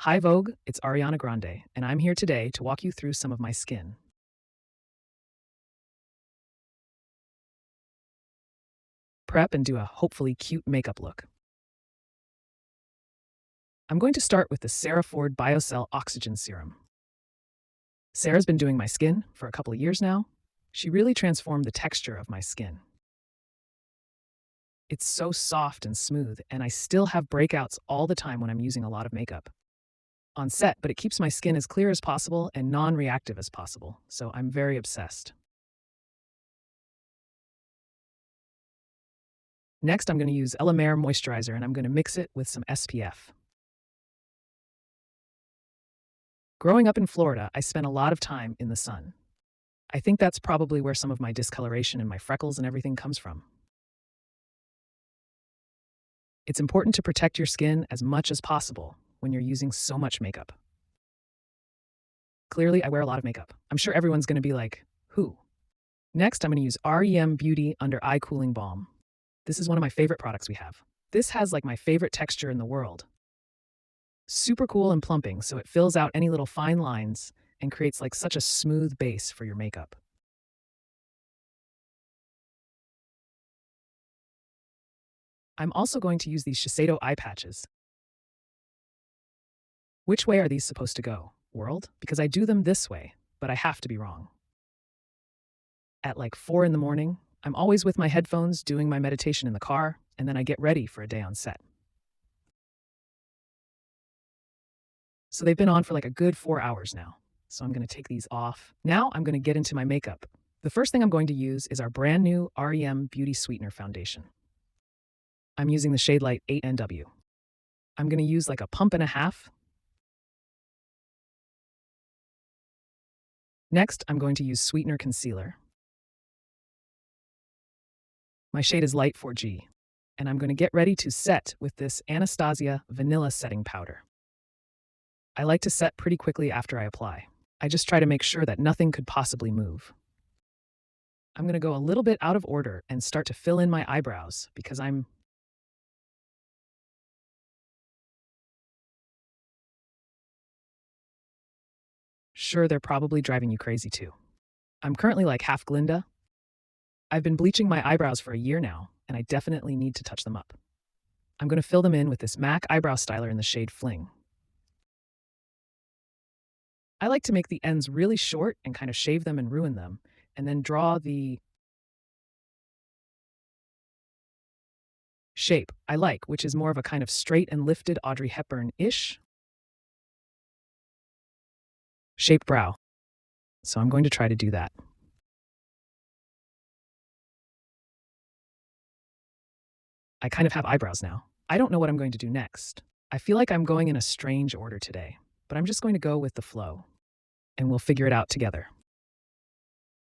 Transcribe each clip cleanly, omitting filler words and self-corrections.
Hi Vogue, it's Ariana Grande, and I'm here today to walk you through some of my skin. Prep and do a hopefully cute makeup look. I'm going to start with the Sarah Ford BioCell Oxygen Serum. Sarah's been doing my skin for a couple of years now. She really transformed the texture of my skin. It's so soft and smooth, and I still have breakouts all the time when I'm using a lot of makeup on set, but it keeps my skin as clear as possible and non-reactive as possible, so I'm very obsessed. Next, I'm going to use La Mer moisturizer, and I'm going to mix it with some SPF. Growing up in Florida, I spent a lot of time in the sun. I think that's probably where some of my discoloration and my freckles and everything comes from. It's important to protect your skin as much as possible when you're using so much makeup. Clearly, I wear a lot of makeup. I'm sure everyone's going to be like, who? Next, I'm going to use REM Beauty Under Eye Cooling Balm. This is one of my favorite products we have. This has like my favorite texture in the world. Super cool and plumping, so it fills out any little fine lines and creates like such a smooth base for your makeup. I'm also going to use these Shiseido eye patches. Which way are these supposed to go, world? Because I do them this way, but I have to be wrong. At like 4 in the morning, I'm always with my headphones doing my meditation in the car, and then I get ready for a day on set. So they've been on for like a good 4 hours now. So I'm going to take these off. Now I'm going to get into my makeup. The first thing I'm going to use is our brand new REM Beauty Sweetener Foundation. I'm using the shade light 8NW. I'm going to use like a pump and a half. Next, I'm going to use Sweetener Concealer. My shade is light 4G, and I'm going to get ready to set with this Anastasia Vanilla Setting Powder. I like to set pretty quickly after I apply. I just try to make sure that nothing could possibly move. I'm going to go a little bit out of order and start to fill in my eyebrows because I'm sure they're probably driving you crazy too. I'm currently like half Glinda. I've been bleaching my eyebrows for a year now, and I definitely need to touch them up. I'm going to fill them in with this MAC eyebrow styler in the shade Fling. I like to make the ends really short and kind of shave them and ruin them, and then draw the shape I like, which is more of a kind of straight and lifted Audrey Hepburn-ish shape brow. So I'm going to try to do that. I kind of have eyebrows now. I don't know what I'm going to do next. I feel like I'm going in a strange order today, but I'm just going to go with the flow, and we'll figure it out together.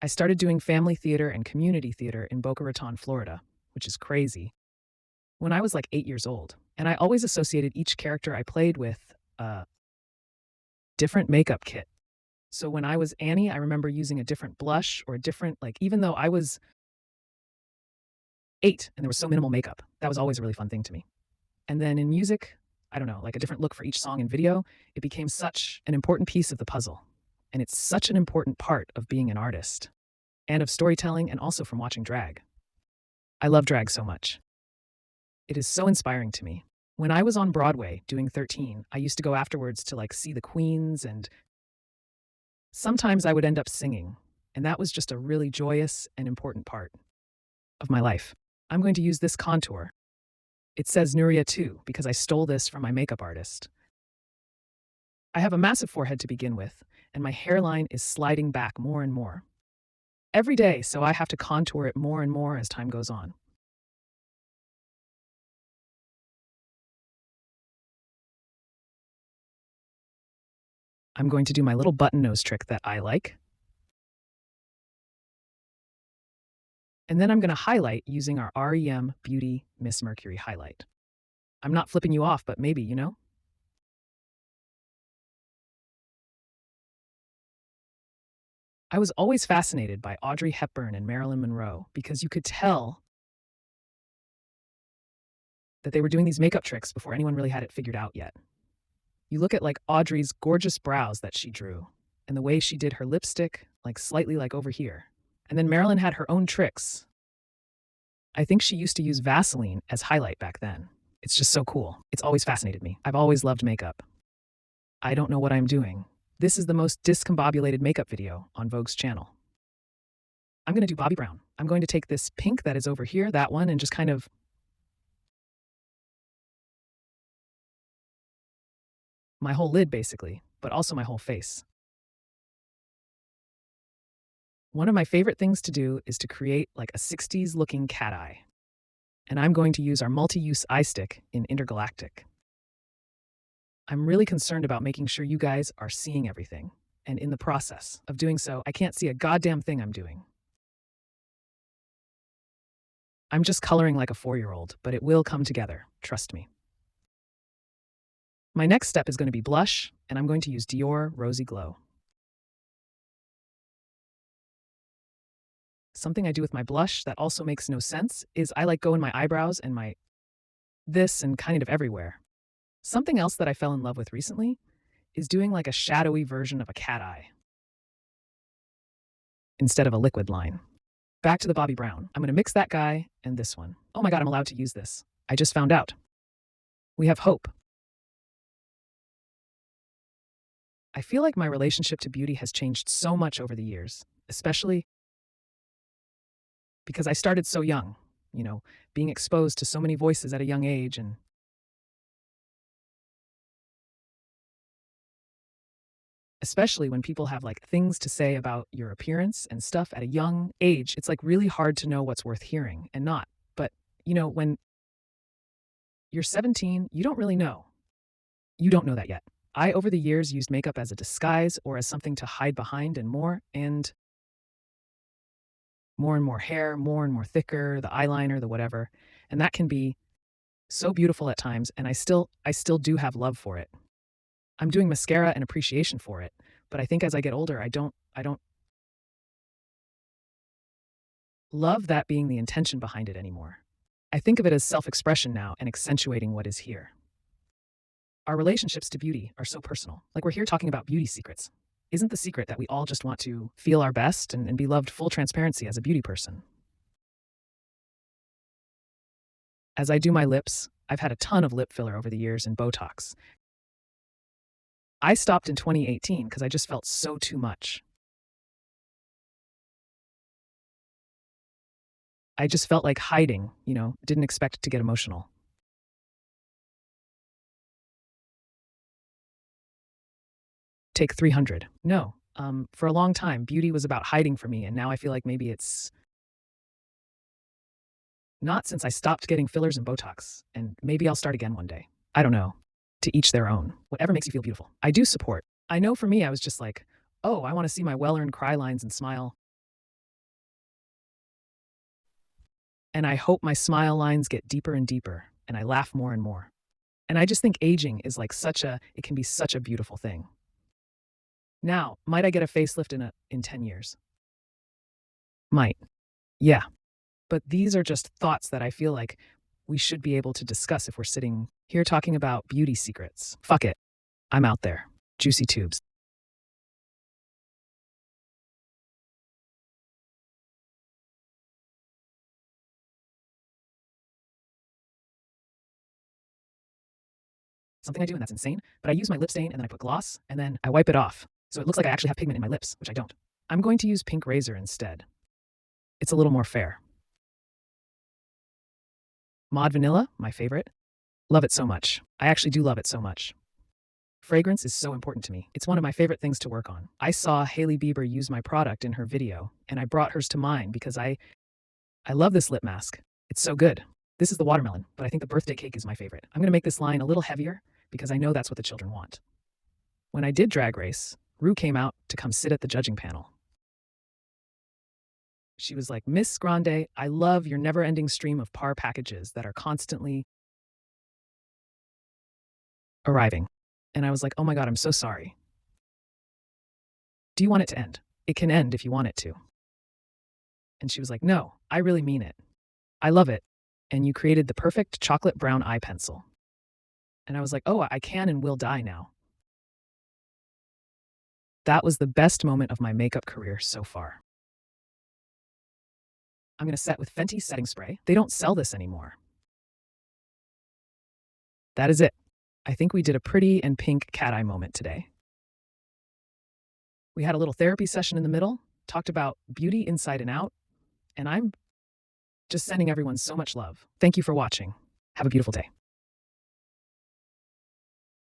I started doing family theater and community theater in Boca Raton, Florida, which is crazy, when I was like 8 years old, and I always associated each character I played with a different makeup kit. So when I was Annie, I remember using a different blush or a different, like, even though I was 8 and there was so minimal makeup, that was always a really fun thing to me. And then in music, I don't know, like a different look for each song and video, it became such an important piece of the puzzle. And it's such an important part of being an artist and of storytelling and also from watching drag. I love drag so much. It is so inspiring to me. When I was on Broadway doing 13, I used to go afterwards to like see the queens, and sometimes I would end up singing. And that was just a really joyous and important part of my life. I'm going to use this contour. It says Nuria too, because I stole this from my makeup artist. I have a massive forehead to begin with, and my hairline is sliding back more and more every day, so I have to contour it more and more as time goes on. I'm going to do my little button nose trick that I like. And then I'm going to highlight using our REM Beauty Miss Mercury highlight. I'm not flipping you off, but maybe, you know? I was always fascinated by Audrey Hepburn and Marilyn Monroe because you could tell that they were doing these makeup tricks before anyone really had it figured out yet. You look at like Audrey's gorgeous brows that she drew, and the way she did her lipstick, like slightly like over here. And then Marilyn had her own tricks. I think she used to use Vaseline as highlight back then. It's just so cool. It's always fascinated me. I've always loved makeup. I don't know what I'm doing. This is the most discombobulated makeup video on Vogue's channel. I'm going to do Bobby Brown. I'm going to take this pink that is over here, that one, and just kind of my whole lid basically, but also my whole face. One of my favorite things to do is to create like a 60s looking cat eye. And I'm going to use our multi-use eye stick in Intergalactic. I'm really concerned about making sure you guys are seeing everything. And in the process of doing so, I can't see a goddamn thing I'm doing. I'm just coloring like a 4-year-old, but it will come together. Trust me. My next step is going to be blush, and I'm going to use Dior Rosy Glow. Something I do with my blush that also makes no sense is I like go in my eyebrows and my this and kind of everywhere. Something else that I fell in love with recently is doing like a shadowy version of a cat eye instead of a liquid line. Back to the Bobby Brown. I'm going to mix that guy and this one. Oh my God, I'm allowed to use this. I just found out. We have hope. I feel like my relationship to beauty has changed so much over the years, especially because I started so young, being exposed to so many voices at a young age, and especially when people have like things to say about your appearance and stuff at a young age, it's like really hard to know what's worth hearing and not. But, when you're 17, you don't really know. You don't know that yet. I, over the years, used makeup as a disguise or as something to hide behind and more and more hair, more and more thicker, the eyeliner, the whatever. And that can be so beautiful at times. And I still do have love for it. I'm doing mascara and appreciation for it. But I think as I get older, I don't love that being the intention behind it anymore. I think of it as self-expression now and accentuating what is here. Our relationships to beauty are so personal. Like we're here talking about beauty secrets. Isn't the secret that we all just want to feel our best and be loved full transparency as a beauty person? As I do my lips, I've had a ton of lip filler over the years and Botox. I stopped in 2018 because I just felt so too much. I just felt like hiding, didn't expect to get emotional. Take 300. No, for a long time, beauty was about hiding for me, and now I feel like maybe it's not since I stopped getting fillers and Botox, and maybe I'll start again one day. I don't know. To each their own. Whatever makes you feel beautiful. I do support. I know for me, I was just like, oh, I want to see my well-earned cry lines and smile. And I hope my smile lines get deeper and deeper, and I laugh more and more. And I just think aging is like it can be such a beautiful thing. Now, might I get a facelift in 10 years? Might. Yeah. But these are just thoughts that I feel like we should be able to discuss if we're sitting here talking about beauty secrets. Fuck it. I'm out there. Juicy tubes. Something I do, and that's insane, but I use my lip stain and then I put gloss and then I wipe it off. So it looks like I actually have pigment in my lips, which I don't. I'm going to use pink razor instead. It's a little more fair. Mod Vanilla, my favorite. Love it so much. I actually do love it so much. Fragrance is so important to me. It's one of my favorite things to work on. I saw Hailey Bieber use my product in her video, and I brought hers to mine because I love this lip mask. It's so good. This is the watermelon, but I think the birthday cake is my favorite. I'm going to make this line a little heavier because I know that's what the children want. When I did Drag Race, Rue came out to come sit at the judging panel. She was like, Miss Grande, I love your never-ending stream of par packages that are constantly arriving. And I was like, oh my God, I'm so sorry. Do you want it to end? It can end if you want it to. And she was like, no, I really mean it. I love it. And you created the perfect chocolate brown eye pencil. And I was like, oh, I can and will die now. That was the best moment of my makeup career so far. I'm going to set with Fenty setting spray. They don't sell this anymore. That is it. I think we did a pretty and pink cat eye moment today. We had a little therapy session in the middle, talked about beauty inside and out, and I'm just sending everyone so much love. Thank you for watching. Have a beautiful day.